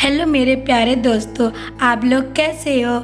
Hello मेरे प्यारे दोस्तों, आप लोग कैसे हो।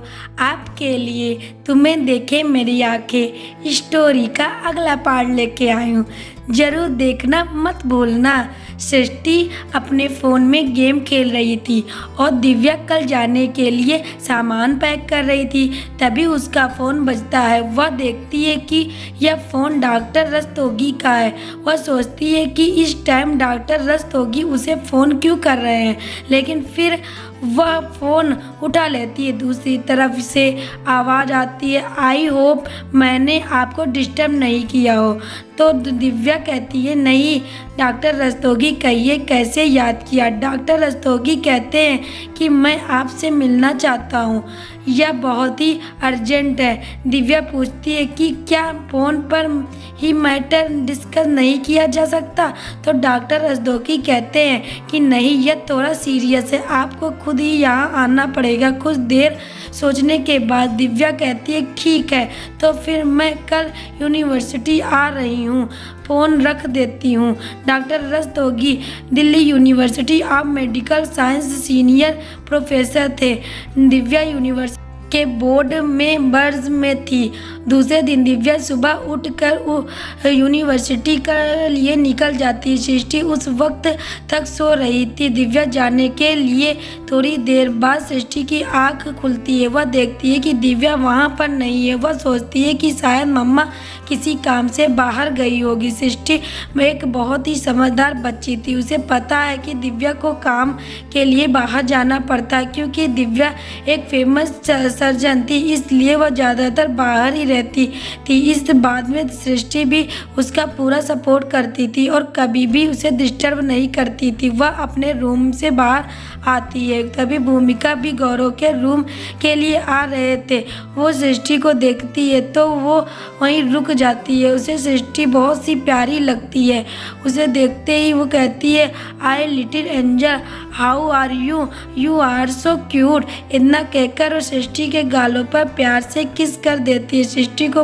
आपके लिए तुम्हें देखे मेरी आंखें स्टोरी का अगला पार्ट लेके आई हूँ। ज़रूर देखना मत भूलना। सृष्टि अपने फ़ोन में गेम खेल रही थी और दिव्या कल जाने के लिए सामान पैक कर रही थी। तभी उसका फ़ोन बजता है। वह देखती है कि यह फ़ोन डॉक्टर रस्तोगी का है। वह सोचती है कि इस टाइम डॉक्टर रस्तोगी उसे फ़ोन क्यों कर रहे हैं, लेकिन फिर वह फ़ोन उठा लेती है। दूसरी तरफ से आवाज़ आती है, आई होप मैंने आपको डिस्टर्ब नहीं किया हो। तो दिव्या कहती है, नहीं डॉक्टर रस्तोगी, कहिए कैसे याद किया। डॉक्टर रस्तोगी कहते हैं कि मैं आपसे मिलना चाहता हूँ, यह बहुत ही अर्जेंट है। दिव्या पूछती है कि क्या फ़ोन पर ही मैटर डिस्कस नहीं किया जा सकता। तो डॉक्टर रस्तोगी कहते हैं कि नहीं, यह थोड़ा सीरियस है, आपको खुद ही यहाँ आना पड़ेगा। कुछ देर सोचने के बाद दिव्या कहती है, ठीक है तो फिर मैं कल यूनिवर्सिटी आ रही हूँ, फ़ोन रख देती हूँ। Doctor Rastogi Delhi university of medical science senior professor थे। दिव्या यूनिवर्सिटी के बोर्ड मेंबर्स में थी। दूसरे दिन दिव्या सुबह उठकर यूनिवर्सिटी के लिए निकल जाती। सृष्टि उस वक्त तक सो रही थी। दिव्या जाने के लिए थोड़ी देर बाद सृष्टि की आंख खुलती है। वह देखती है कि दिव्या वहाँ पर नहीं है। वह सोचती है कि शायद मम्मा किसी काम से बाहर गई होगी। सृष्टि एक बहुत ही समझदार बच्ची थी। उसे पता है कि दिव्या को काम के लिए बाहर जाना पड़ता है, क्योंकि दिव्या एक फेमस सर्जन थी, इसलिए वह ज़्यादातर बाहर ही रहती थी। इस बात में सृष्टि भी उसका पूरा सपोर्ट करती थी और कभी भी उसे डिस्टर्ब नहीं करती थी। वह अपने रूम से बाहर आती है, तभी भूमिका भी गौरव के रूम के लिए आ रहे थे। वो सृष्टि को देखती है तो वो वहीं रुक जाती है। उसे सृष्टि बहुत सी प्यारी लगती है। उसे देखते ही वो कहती है, I little angel how are you, you are so cute. इतना कहकर वो सृष्टि के गालों पर प्यार से किस कर देती है। सृष्टि को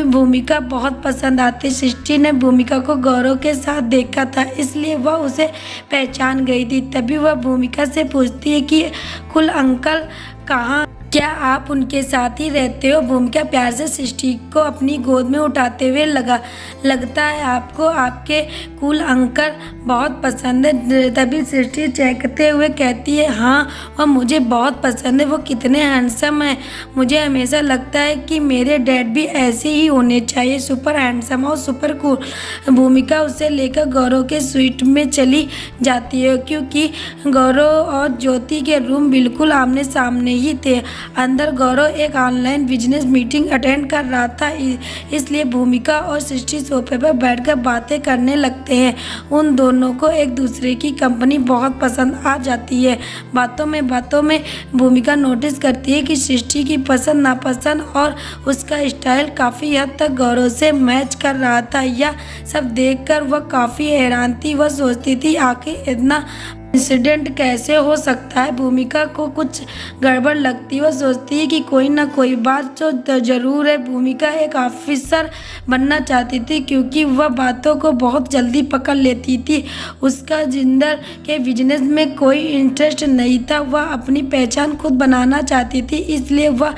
भूमिका बहुत पसंद आती। सृष्टि ने भूमिका को गौरव के साथ देखा था, इसलिए वह उसे पहचान गई थी। तभी वह भूमिका से पूछती है कि कुल अंकल कहाँ, क्या आप उनके साथ ही रहते हो। भूमिका प्यार से सृष्टि को अपनी गोद में उठाते हुए लगता है आपको आपके कूल अंकल बहुत पसंद है। तभी सृष्टि चहकते हुए कहती है, हाँ और मुझे बहुत पसंद है, वो कितने हैंडसम हैं। मुझे हमेशा लगता है कि मेरे डैड भी ऐसे ही होने चाहिए, सुपर हैंडसम और सुपर कूल। भूमिका उसे लेकर गौरव के स्वीट में चली जाती है, क्योंकि गौरव और ज्योति के रूम बिल्कुल आमने सामने ही थे। अंदर गौरव एक ऑनलाइन बिजनेस मीटिंग अटेंड कर रहा था, इसलिए भूमिका और सृष्टि सोफे पर बैठकर बातें करने लगते हैं। उन दोनों को एक दूसरे की कंपनी बहुत पसंद आ जाती है। बातों में भूमिका नोटिस करती है कि सृष्टि की पसंद नापसंद और उसका स्टाइल काफ़ी हद तक गौरव से मैच कर रहा था। यह सब देखकर वह काफ़ी हैरान थी। वह सोचती थी आखिर इतना इंसिडेंट कैसे हो सकता है। भूमिका को कुछ गड़बड़ लगती है। वह सोचती है कि कोई ना कोई बात तो ज़रूर है। भूमिका एक ऑफिसर बनना चाहती थी, क्योंकि वह बातों को बहुत जल्दी पकड़ लेती थी। उसका जिंदर के बिजनेस में कोई इंटरेस्ट नहीं था। वह अपनी पहचान खुद बनाना चाहती थी, इसलिए वह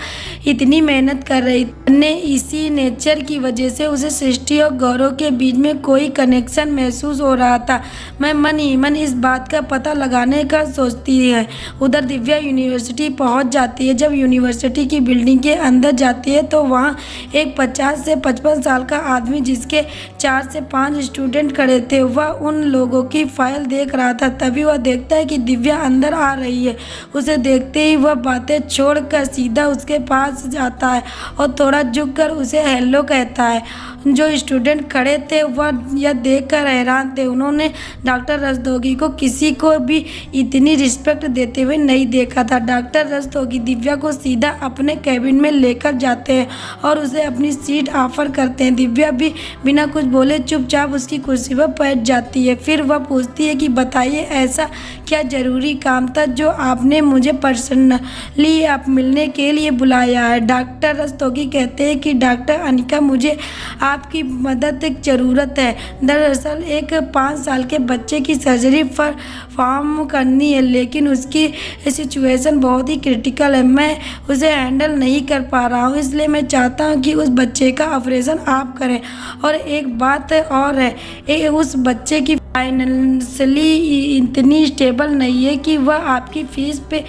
इतनी मेहनत कर रही थी। इसी नेचर की वजह से उसे सृष्टि और गौरव के बीच में कोई कनेक्शन महसूस हो रहा था। मैं मन ही मन इस बात का पता लगाने का सोचती है। उधर दिव्या यूनिवर्सिटी पहुंच जाती है। जब यूनिवर्सिटी की बिल्डिंग के अंदर जाती है तो वहां एक 50 से 55 साल का आदमी, जिसके 4 से 5 स्टूडेंट खड़े थे, वह उन लोगों की फाइल देख रहा था। तभी वह देखता है कि दिव्या अंदर आ रही है। उसे देखते ही वह बातें छोड़कर सीधा उसके पास जाता है और थोड़ा झुककर उसे हेलो कहता है। जो स्टूडेंट खड़े थे वह यह देखकर हैरान थे। उन्होंने डॉक्टर रस्तोगी को किसी को भी इतनी रिस्पेक्ट देते हुए नहीं देखा था। डॉक्टर रस्तोगी दिव्या को सीधा अपने कैबिन में लेकर जाते हैं और उसे अपनी सीट ऑफर करते हैं। दिव्या भी बिना कुछ बोले चुपचाप उसकी कुर्सी पर बैठ जाती है। फिर वह पूछती है कि बताइए ऐसा क्या ज़रूरी काम था जो आपने मुझे पर्सनली आप मिलने के लिए बुलाया है। डॉक्टर रस्तोगी कहते हैं कि डॉक्टर अनिका, मुझे आपकी मदद की ज़रूरत है। दरअसल एक 5 साल के बच्चे की सर्जरी परफॉर्म करनी है, लेकिन उसकी सिचुएशन बहुत ही क्रिटिकल है। मैं उसे हैंडल नहीं कर पा रहा हूँ, इसलिए मैं चाहता हूँ कि उस बच्चे का ऑपरेशन आप करें। और एक बात और है, उस बच्चे की फाइनेंशियली इतनी स्टेबल नहीं है कि वह आपकी फ़ीस पे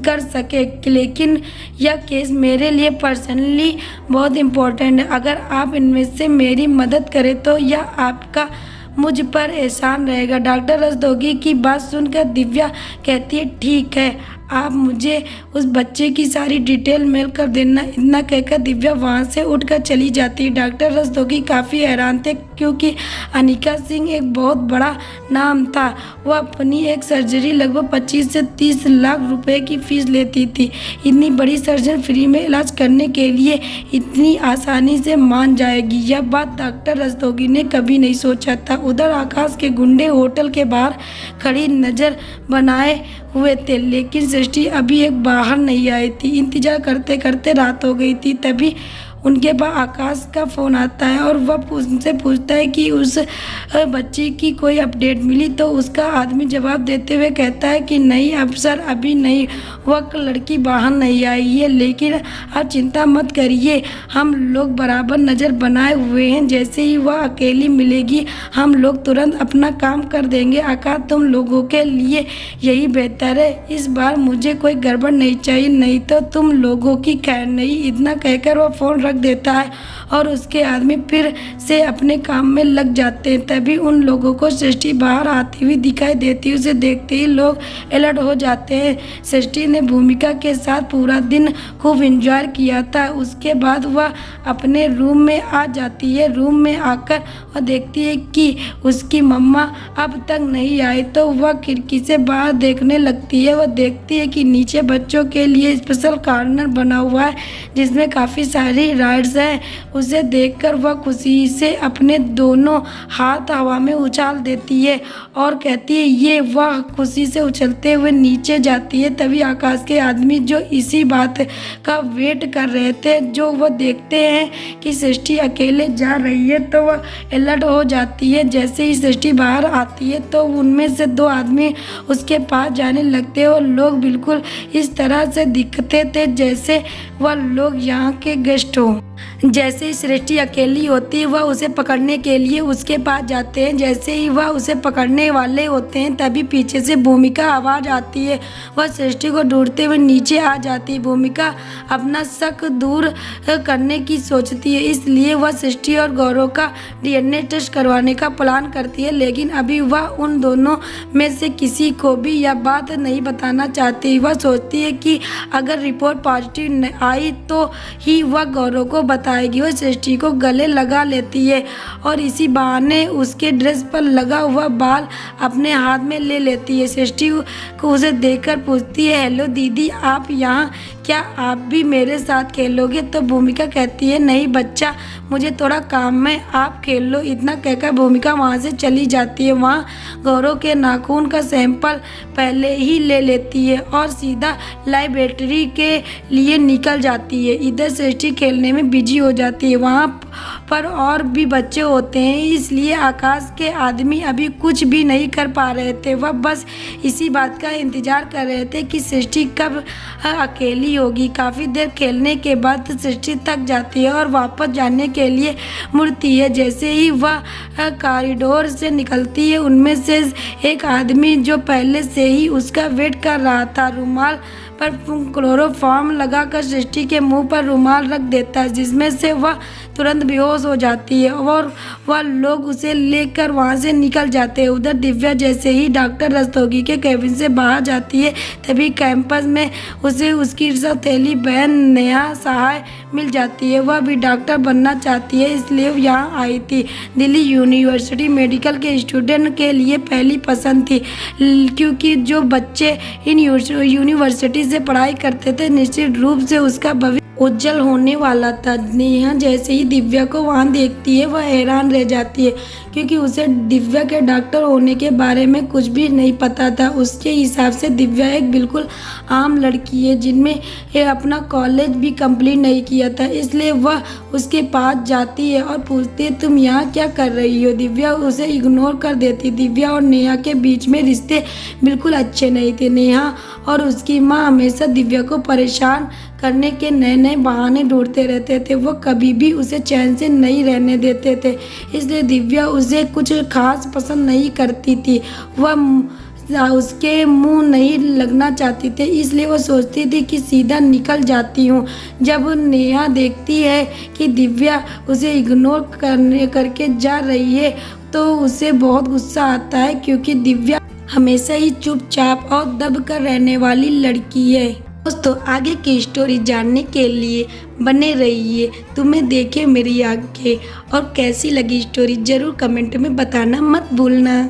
कर सके, लेकिन यह केस मेरे लिए पर्सनली बहुत इम्पोर्टेंट है। अगर आप इनमें से मेरी मदद करें तो यह आपका मुझ पर एहसान रहेगा। डॉक्टर रस्तोगी की बात सुनकर दिव्या कहती है ठीक है, आप मुझे उस बच्चे की सारी डिटेल मेल कर देना। इतना कहकर दिव्या वहाँ से उठकर चली जाती है। डॉक्टर रस्तोगी काफ़ी हैरान थे क्योंकि अनिका सिंह एक बहुत बड़ा नाम था। वह अपनी एक सर्जरी लगभग 25 से 30 लाख रुपए की फ़ीस लेती थी। इतनी बड़ी सर्जरी फ्री में इलाज करने के लिए इतनी आसानी से मान जाएगी, यह बात डॉक्टर रस्तोगी ने कभी नहीं सोचा था। उधर आकाश के गुंडे होटल के बाहर खड़ी नज़र बनाए हुए थे, लेकिन सृष्टि अभी एक बाहर नहीं आई थी। इंतजार करते करते रात हो गई थी। तभी उनके पास आकाश का फ़ोन आता है और वह उनसे पूछता है कि उस बच्चे की कोई अपडेट मिली। तो उसका आदमी जवाब देते हुए कहता है कि नहीं अफसर, अभी नहीं, वह लड़की बाहर नहीं आई है, लेकिन आप चिंता मत करिए, हम लोग बराबर नज़र बनाए हुए हैं। जैसे ही वह अकेली मिलेगी हम लोग तुरंत अपना काम कर देंगे। आकाश, तुम लोगों के लिए यही बेहतर है, इस बार मुझे कोई गड़बड़ नहीं चाहिए, नहीं तो तुम लोगों की खैर नहीं। इतना कहकर वह फ़ोन रख देता है और उसके आदमी फिर से अपने काम में लग जाते हैं। तभी उन लोगों को सृष्टि बाहर आती हुई दिखाई देती है। उसे देखते ही लोग अलर्ट हो जाते हैं। सृष्टि ने भूमिका के साथ पूरा दिन खूब एंजॉय किया था। उसके बाद वह अपने रूम में आ जाती है। रूम में आकर वह देखती है कि उसकी मम्मा अब तक नहीं आई, तो वह खिड़की से बाहर देखने लगती है। वह देखती है कि नीचे बच्चों के लिए स्पेशल कॉर्नर बना हुआ है जिसमें काफ़ी सारी राइड्स हैं। उसे देखकर वह खुशी से अपने दोनों हाथ हवा में उछाल देती है और कहती है ये। वह खुशी से उछलते हुए नीचे जाती है। तभी आकाश के आदमी जो इसी बात का वेट कर रहे थे, जो वह देखते हैं कि सृष्टि अकेले जा रही है, तो वह अलर्ट हो जाती है। जैसे ही सृष्टि बाहर आती है तो उनमें से 2 आदमी उसके पास जाने लगते हैं और लोग बिल्कुल इस तरह से दिखते थे जैसे वह लोग यहाँ के गेस्ट हो। जैसे ही सृष्टि अकेली होती है वह उसे पकड़ने के लिए उसके पास जाते हैं। जैसे ही वह उसे पकड़ने वाले होते हैं तभी पीछे से भूमिका आवाज़ आती है। वह सृष्टि को ढूंढते हुए नीचे आ जाती है। भूमिका अपना शक दूर करने की सोचती है, इसलिए वह सृष्टि और गौरव का DNA टेस्ट करवाने का प्लान करती है, लेकिन अभी वह उन दोनों में से किसी को भी यह बात नहीं बताना चाहती। वह सोचती है कि अगर रिपोर्ट पॉजिटिव आई तो ही वह गौरव को बताएगी। वह सृष्टि को गले लगा लेती है और इसी बहाने उसके ड्रेस पर लगा हुआ बाल अपने हाथ में ले लेती है। सृष्टि को उसे देखकर पूछती है, हेलो दीदी, आप यहाँ, क्या आप भी मेरे साथ खेलोगे? तो भूमिका कहती है, नहीं बच्चा, मुझे थोड़ा काम है, आप खेल लो। इतना कहकर भूमिका वहाँ से चली जाती है। वहाँ गौरव के नाखून का सैंपल पहले ही ले लेती है और सीधा लाइब्रेरी के लिए निकल जाती है। इधर सृष्टि खेलने में बिजी हो जाती है। वहाँ पर और भी बच्चे होते हैं, इसलिए आकाश के आदमी अभी कुछ भी नहीं कर पा रहे थे। वह बस इसी बात का इंतजार कर रहे थे कि सृष्टि कब अकेली होगी। काफ़ी देर खेलने के बाद सृष्टि थक जाती है और वापस जाने के लिए मुड़ती है। जैसे ही वह कॉरिडोर से निकलती है, उनमें से एक आदमी जो पहले से ही उसका वेट कर रहा था, रुमाल पर क्लोरोफॉर्म लगाकर सृष्टि के मुंह पर रुमाल रख देता है, जिसमें से वह तुरंत बेहोश हो जाती है और वह लोग उसे लेकर वहां से निकल जाते हैं। उधर दिव्या जैसे ही डॉक्टर रस्तोगी के केबिन से बाहर जाती है, तभी कैंपस में उसे उसकी सौतेली बहन नेहा सहाय मिल जाती है। वह भी डॉक्टर बनना चाहती है, इसलिए यहाँ आई थी। दिल्ली यूनिवर्सिटी मेडिकल के स्टूडेंट के लिए पहली पसंद थी, क्योंकि जो बच्चे इन यूनिवर्सिटी से पढ़ाई करते थे निश्चित रूप से उसका भविष्य उज्जवल होने वाला था। नेहा जैसे ही दिव्या को वहाँ देखती है वह हैरान रह जाती है, क्योंकि उसे दिव्या के डॉक्टर होने के बारे में कुछ भी नहीं पता था। उसके हिसाब से दिव्या एक बिल्कुल आम लड़की है जिनमें ये अपना कॉलेज भी कंप्लीट नहीं किया था, इसलिए वह उसके पास जाती है और पूछती है तुम यहाँ क्या कर रही हो। दिव्या उसे इग्नोर कर देती। दिव्या और नेहा के बीच में रिश्ते बिल्कुल अच्छे नहीं थे। नेहा और उसकी माँ हमेशा दिव्या को परेशान करने के नए नए बहाने ढूंढते रहते थे। वो कभी भी उसे चैन से नहीं रहने देते थे, इसलिए दिव्या उसे कुछ खास पसंद नहीं करती थी। वह उसके मुंह नहीं लगना चाहती थी, इसलिए वो सोचती थी कि सीधा निकल जाती हूँ। जब नेहा देखती है कि दिव्या उसे इग्नोर करके जा रही है तो उसे बहुत गुस्सा आता है, क्योंकि दिव्या हमेशा ही चुपचाप और दब कर रहने वाली लड़की है। दोस्तों, आगे की स्टोरी जानने के लिए बने रहिए। तुम्हें देखे मेरी आंखें और कैसी लगी स्टोरी ज़रूर कमेंट में बताना मत भूलना।